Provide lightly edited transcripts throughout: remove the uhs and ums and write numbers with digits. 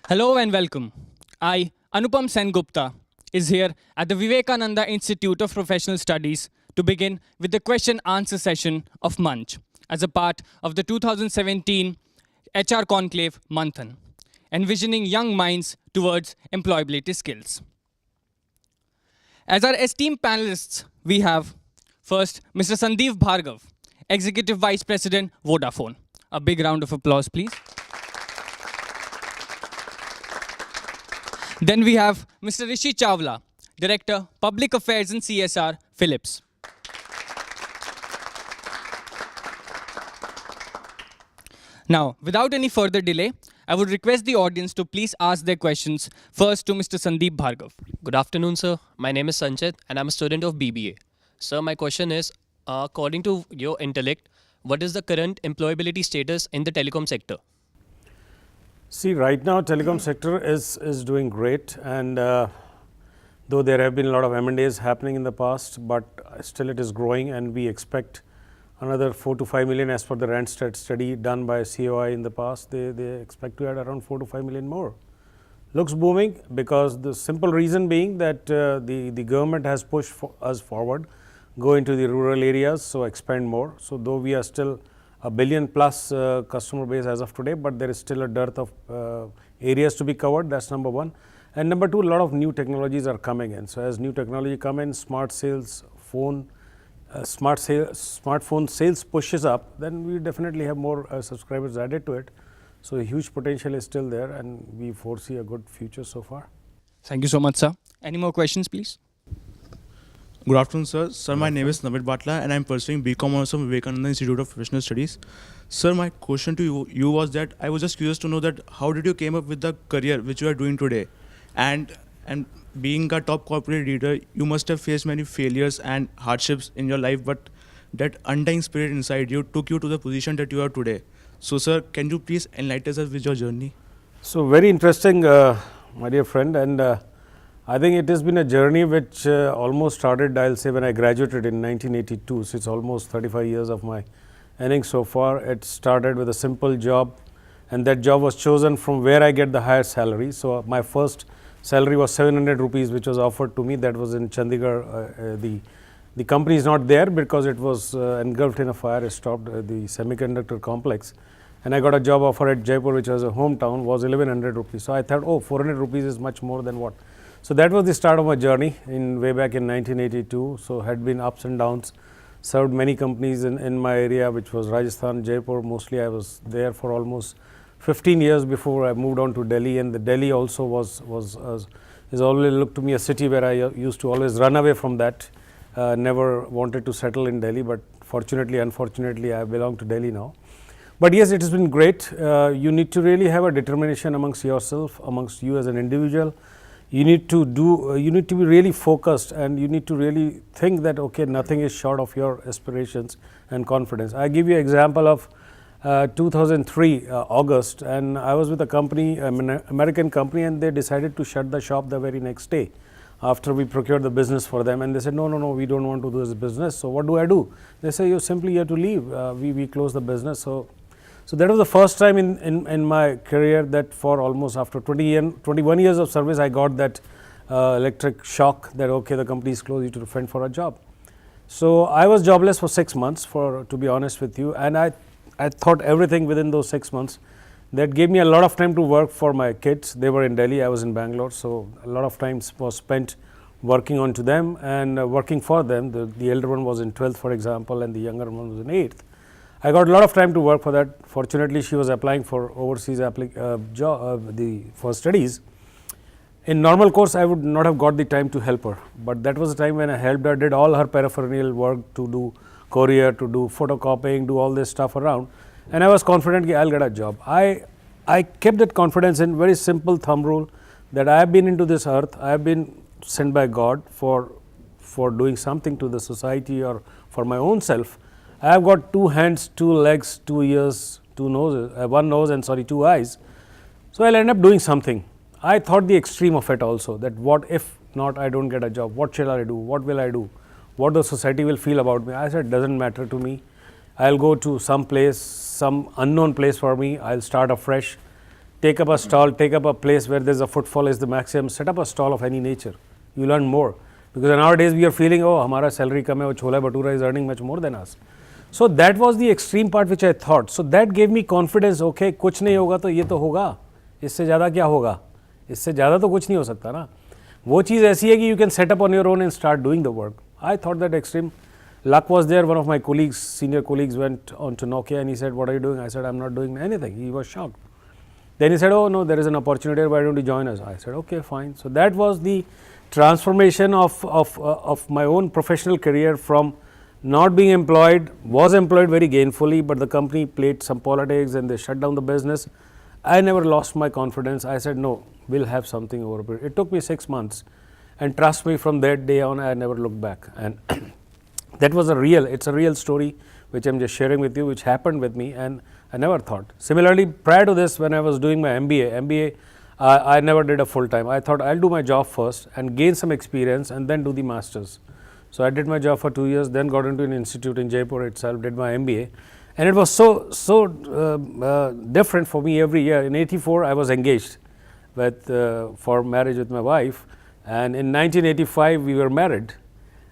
Hello and welcome. I, Anupam Sengupta, is here at the Vivekananda Institute of Professional Studies to begin with the question answer session of Munch as a part of the 2017 HR Conclave Manthan, envisioning young minds towards employability skills. As our esteemed panelists, we have first Mr. Sandeep Bhargav, Executive Vice President, Vodafone. A big round of applause, please. Then we have Mr. Rishi Chawla, Director, Public Affairs and CSR, Phillips. Now, without any further delay, I would request the audience to please ask their questions first to Mr. Sandeep Bhargav. Good afternoon, sir. My name is Sanchit and I'm a student of BBA. Sir, my question is, according to your intellect, what is the current employability status in the telecom sector? See, right now telecom sector is doing great, and though there have been a lot of M&As happening in the past, but still it is growing, and we expect another 4 to 5 million as per the Randstad study done by COI in the past. They expect to add around 4 to 5 million more. Looks booming because the simple reason being that the government has pushed us forward, go into the rural areas, so expand more. So though we are still a billion plus customer base as of today, but there is still a dearth of areas to be covered. That's number one. And number two, a lot of new technologies are coming in. So as new technology come in, smartphone sales pushes up, then we definitely have more subscribers added to it. So a huge potential is still there, and we foresee a good future so far. Thank you so much, sir. Any more questions, please? Good afternoon, sir. Sir, my name is Namit Batla and I am pursuing BCom Honours from Vivekananda Institute of Professional Studies. Sir, my question to you was that I was just curious to know that how did you came up with the career which you are doing today? And being a top corporate leader, you must have faced many failures and hardships in your life, but that undying spirit inside you took you to the position that you are today. So, sir, can you please enlighten us with your journey? So very interesting, my dear friend, and I think it has been a journey which almost started, I'll say, when I graduated in 1982. So it's almost 35 years of my innings so far. It started with a simple job, and that job was chosen from where I get the highest salary. So my first salary was 700 rupees, which was offered to me. That was in Chandigarh. The company is not there because it was engulfed in a fire. It stopped the semiconductor complex. And I got a job offer at Jaipur, which was a hometown, was 1100 rupees. So I thought, oh, 400 rupees is much more than what. So that was the start of my journey way back in 1982. So had been ups and downs, served many companies in my area, which was Rajasthan, Jaipur. Mostly I was there for almost 15 years before I moved on to Delhi. And the Delhi also is always looked to me a city where I used to always run away from that. Never wanted to settle in Delhi, but unfortunately, I belong to Delhi now. But yes, it has been great. You need to really have a determination amongst yourself, amongst you as an individual. You need to be really focused, and you need to really think that, okay, nothing is short of your aspirations and confidence. I give you an example of 2003 August, and I was with a company, an American company, and they decided to shut the shop the very next day after we procured the business for them. And they said, no, we don't want to do this business. So what do? They say, you simply have to leave. We close the business. So that was the first time in my career that for almost after 21 years of service, I got that electric shock that, okay, the company is closed, you have to fend for a job. So I was jobless for 6 months, to be honest with you, and I thought everything within those 6 months. That gave me a lot of time to work for my kids. They were in Delhi, I was in Bangalore, so a lot of time was spent working on to them and working for them. The elder one was in 12th, for example, and the younger one was in 8th. I got a lot of time to work for that. Fortunately, she was applying for overseas for studies. In normal course, I would not have got the time to help her, but that was the time when I helped her, did all her peripheral work to do courier, to do photocopying, do all this stuff around, and I was confident I'll get a job. I kept that confidence in very simple thumb rule that I have been into this earth, I have been sent by God for doing something to the society or for my own self. I have got 2 hands, 2 legs, 2 ears, 2 noses, 1 nose and 2 eyes. So I'll end up doing something. I thought the extreme of it also, that what if not, I don't get a job, what shall I do, what will I do, what the society will feel about me. I said, doesn't matter to me. I'll go to some place, some unknown place for me. I'll start afresh, take up a stall, take up a place where there's a footfall is the maximum, set up a stall of any nature. You learn more. Because nowadays we are feeling, oh, hamara salary kam hai, Chawla Bhatura is earning much more than us. So that was the extreme part which I thought. So that gave me confidence, okay, कुछ नहीं होगा तो ये तो होगा, इससे ज़्यादा क्या होगा, इससे ज़्यादा तो कुछ नहीं हो सकता ना. वो चीज़ ऐसी है कि you can set up on your own and start doing the work. I thought that extreme luck was there. One of my colleagues, senior colleagues, went on to Nokia and he said, what are you doing? I said, I'm not doing anything. He was shocked. Then he said, oh no, there is an opportunity, why don't you join us? I said, okay, fine. So that was the transformation of my own professional career from not being employed, was employed very gainfully, but the company played some politics and they shut down the business. I never lost my confidence. I said, no, we'll have something over a period. It took me 6 months, and trust me, from that day on, I never looked back. And that was it's a real story which I'm just sharing with you, which happened with me, and I never thought. Similarly, prior to this, when I was doing my MBA, I never did a full time. I thought I'll do my job first and gain some experience and then do the masters. So I did my job for 2 years, then got into an institute in Jaipur itself, did my MBA, and it was so different for me every year. In '84, I was engaged for marriage with my wife, and in 1985 we were married,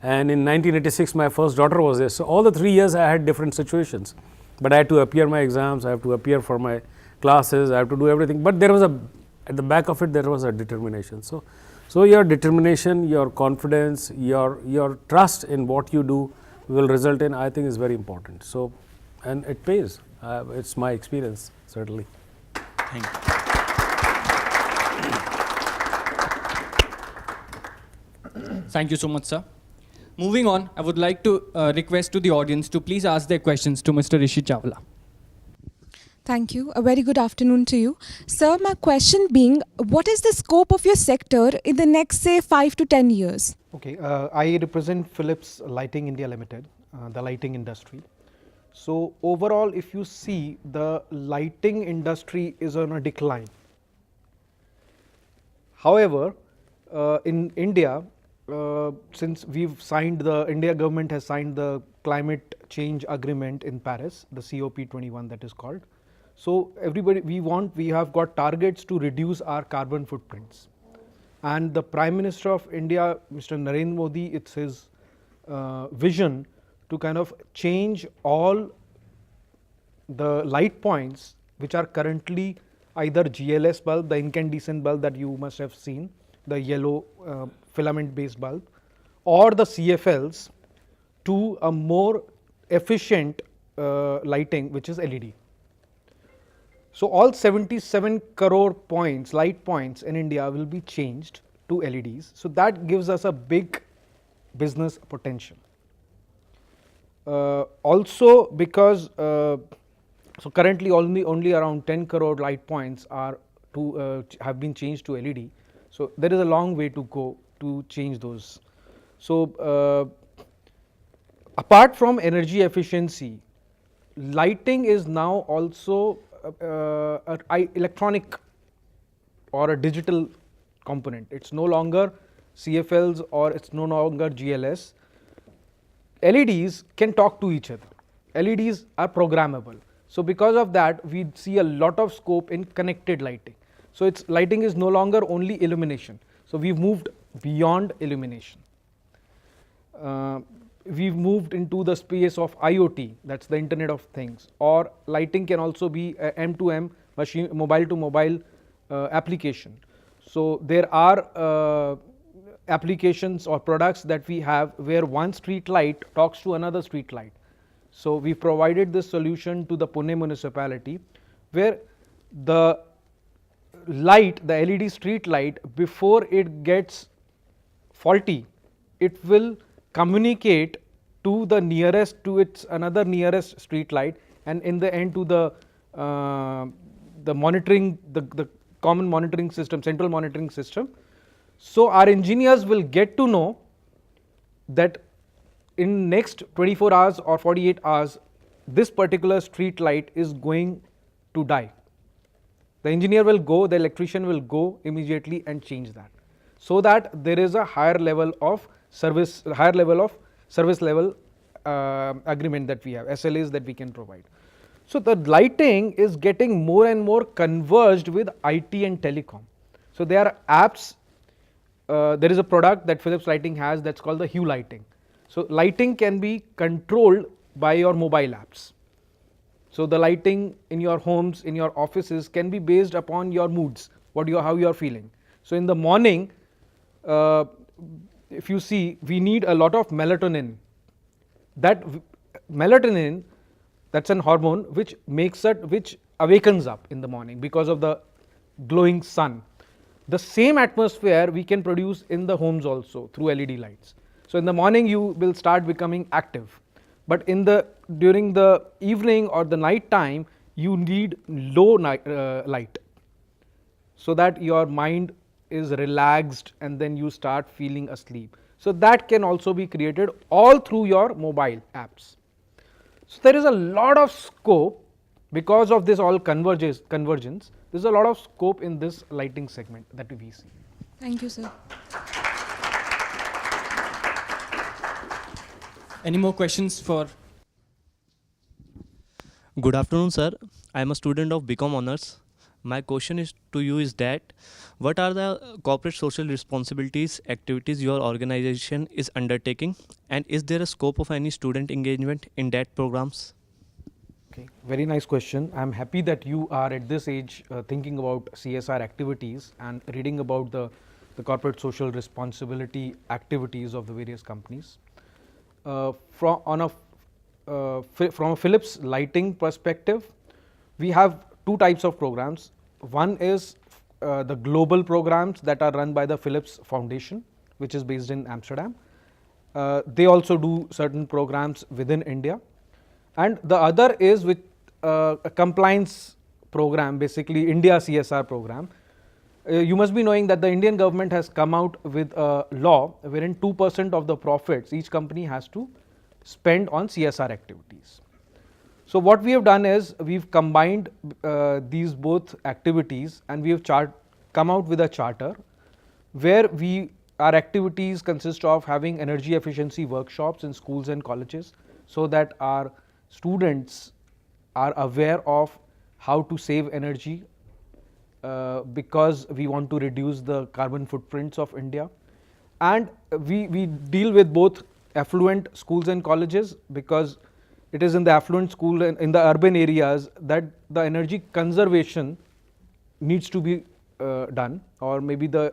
and in 1986 my first daughter was there. So all the 3 years I had different situations, but I had to appear my exams, I have to appear for my classes, I have to do everything. But there was at the back of it there was a determination. So your determination, your confidence, your trust in what you do will result in, I think, is very important. So, and it pays. It's my experience, certainly. Thank you. Thank you so much, sir. Moving on, I would like to request to the audience to please ask their questions to Mr. Rishi Chawla. Thank you. A very good afternoon to you. Sir, my question being, what is the scope of your sector in the next, say, 5 to 10 years? Okay, I represent Philips Lighting India Limited, the lighting industry. So overall, if you see, the lighting industry is on a decline. However, in India, since we've signed India government has signed the climate change agreement in Paris, the COP21 that is called. So we have got targets to reduce our carbon footprints. And the Prime Minister of India, Mr. Narendra Modi, it's his vision to kind of change all the light points which are currently either GLS bulb, the incandescent bulb that you must have seen, the yellow filament based bulb, or the CFLs, to a more efficient lighting, which is LED. So all 77 crore points, light points in India will be changed to LEDs. So that gives us a big business potential. Also because so currently only around 10 crore light points are have been changed to LED. So there is a long way to go to change those. So apart from energy efficiency, lighting is now also electronic or a digital component. It's no longer CFLs or it's no longer GLS. LEDs can talk to each other. LEDs are programmable. So because of that, we see a lot of scope in connected lighting. So lighting is no longer only illumination. So we've moved beyond illumination. We've moved into the space of IoT, that's the Internet of Things, or lighting can also be M2M, mobile to mobile application. So there are applications or products that we have where one street light talks to another street light. So we provided this solution to the Pune municipality, where the light, the LED street light, before it gets faulty, it will communicate to the nearest, to its another nearest street light, and in the end to the monitoring, the common monitoring system, central monitoring system. So our engineers will get to know that in next 24 hours or 48 hours, this particular street light is going to die. The engineer will go, the electrician will go immediately and change that, so that there is a higher level of service, agreement that we have, SLAs that we can provide. So the lighting is getting more and more converged with IT and telecom. So there are apps, there is a product that Philips Lighting has that's called the Hue lighting. So lighting can be controlled by your mobile apps. So the lighting in your homes, in your offices can be based upon your moods, how you are feeling. So in the morning, if you see, we need a lot of melatonin. That melatonin, that's an hormone which which awakens up in the morning because of the glowing sun. The same atmosphere we can produce in the homes also through LED lights. So in the morning you will start becoming active, but during the evening or the night time you need low light, so that your mind is relaxed and then you start feeling asleep. So that can also be created all through your mobile apps. So there is a lot of scope because of this all convergence. There is a lot of scope in this lighting segment that we see. Thank you, sir. Any more questions for? Good afternoon, sir. I am a student of BCom Honors. My question is to you is that what are the corporate social responsibilities activities your organization is undertaking, and is there a scope of any student engagement in that programs? Okay, very nice question. I am happy that you are at this age thinking about CSR activities and reading about the corporate social responsibility activities of the various companies. From a Philips lighting perspective, we have two types of programs. One is the global programs that are run by the Philips Foundation, which is based in Amsterdam. They also do certain programs within India. And the other is with a compliance program, basically India CSR program. You must be knowing that the Indian government has come out with a law wherein 2% of the profits each company has to spend on CSR activities. So what we have done is we've combined these both activities, and we have come out with a charter where our activities consist of having energy efficiency workshops in schools and colleges, so that our students are aware of how to save energy, because we want to reduce the carbon footprints of India. And we deal with both affluent schools and colleges, because it is in the affluent school and in the urban areas that the energy conservation needs to be done, or maybe the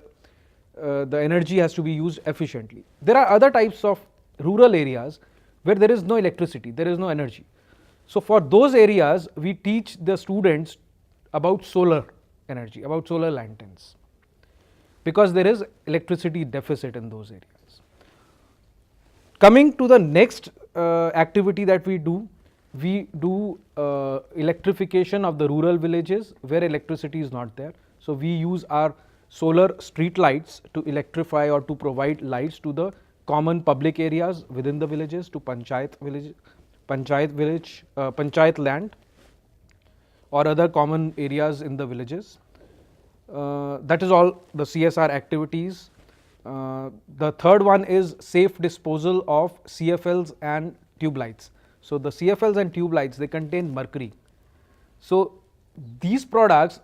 energy has to be used efficiently. There are other types of rural areas where there is no electricity, there is no energy. So for those areas, we teach the students about solar energy, about solar lanterns, because there is electricity deficit in those areas. Coming to the next activity that we do electrification of the rural villages where electricity is not there. So we use our solar street lights to electrify or to provide lights to the common public areas within the villages, to panchayat land or other common areas in the villages. That is all the CSR activities. The third one is safe disposal of CFLs and tube lights. So the CFLs and tube lights, they contain mercury. So these products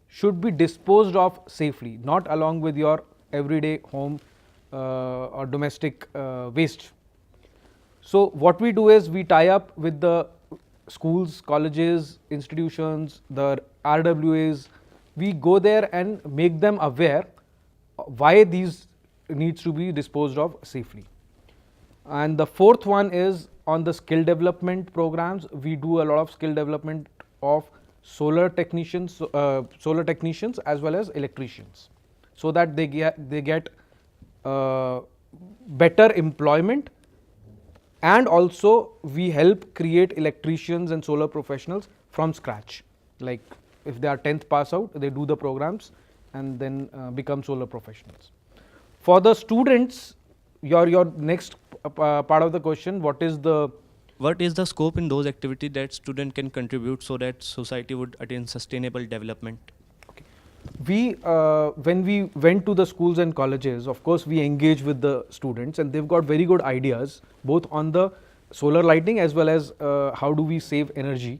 should be disposed of safely, not along with your everyday home or domestic waste. So what we do is we tie up with the schools, colleges, institutions, the RWAs. We go there and make them aware why these needs to be disposed of safely. And the fourth one is on the skill development programs. We do a lot of skill development of solar technicians as well as electricians, so that they get better employment, and also we help create electricians and solar professionals from scratch. Like if they are 10th pass out, they do the programs and then become solar professionals. For the students, your next part of the question, what is the scope in those activities that student can contribute so that society would attain sustainable development? Okay. When we went to the schools and colleges, of course we engage with the students, and they've got very good ideas both on the solar lighting as well as how do we save energy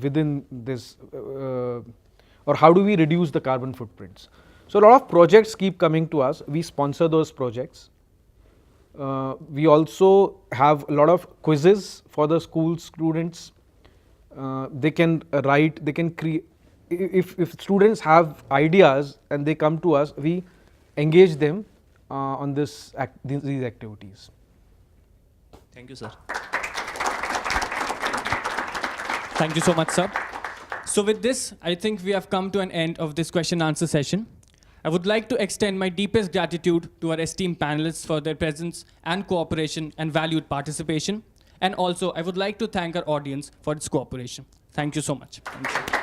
within this, or how do we reduce the carbon footprints? So a lot of projects keep coming to us. We sponsor those projects. We also have a lot of quizzes for the school students. They can write, they can create. If students have ideas and they come to us, we engage them on these activities. Thank you, sir. Thank you so much, sir. So with this, I think we have come to an end of this question answer session. I would like to extend my deepest gratitude to our esteemed panelists for their presence and cooperation and valued participation. And also, I would like to thank our audience for its cooperation. Thank you so much. Thank you.